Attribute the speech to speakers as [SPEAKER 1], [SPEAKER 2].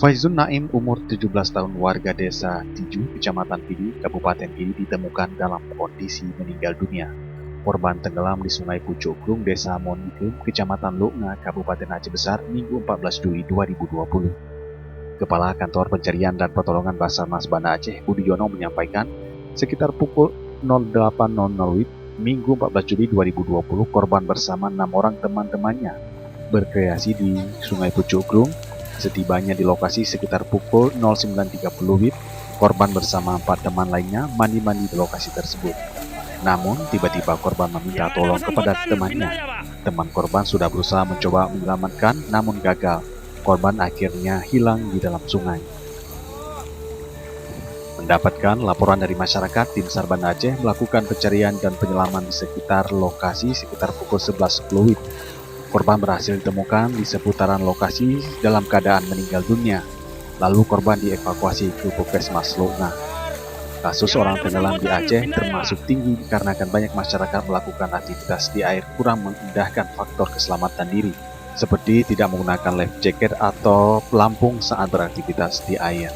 [SPEAKER 1] Faizun Naim, umur 17 tahun, warga desa Tiju, Kecamatan Pidi, Kabupaten Pidi, ditemukan dalam kondisi meninggal dunia. Korban tenggelam di Sungai Pucuk Grung, Desa Monikum, Kecamatan Lukna, Kabupaten Aceh Besar, Minggu 14 Juli 2020. Kepala Kantor Pencarian dan Pertolongan Basarnas Banda Aceh, Budiono, menyampaikan, sekitar pukul 08.00 WIB, Minggu 14 Juli 2020, korban bersama 6 orang teman-temannya berkreasi di Sungai Pucuk Grung. Setibanya di lokasi sekitar pukul 09.30 WIB, korban bersama 4 teman lainnya mandi-mandi di lokasi tersebut. Namun, tiba-tiba korban meminta tolong kepada temannya. Teman korban sudah berusaha mencoba menyelamatkan, namun gagal. Korban akhirnya hilang di dalam sungai. Mendapatkan laporan dari masyarakat, tim SAR Banda Aceh melakukan pencarian dan penyelaman di sekitar lokasi sekitar pukul 11.10 WIB. Korban berhasil ditemukan di seputaran lokasi dalam keadaan meninggal dunia. Lalu korban dievakuasi ke Puskesmas Lukna. Kasus orang tenggelam di Aceh termasuk tinggi dikarenakan banyak masyarakat melakukan aktivitas di air kurang mengindahkan faktor keselamatan diri, seperti tidak menggunakan life jacket atau pelampung saat beraktivitas di air.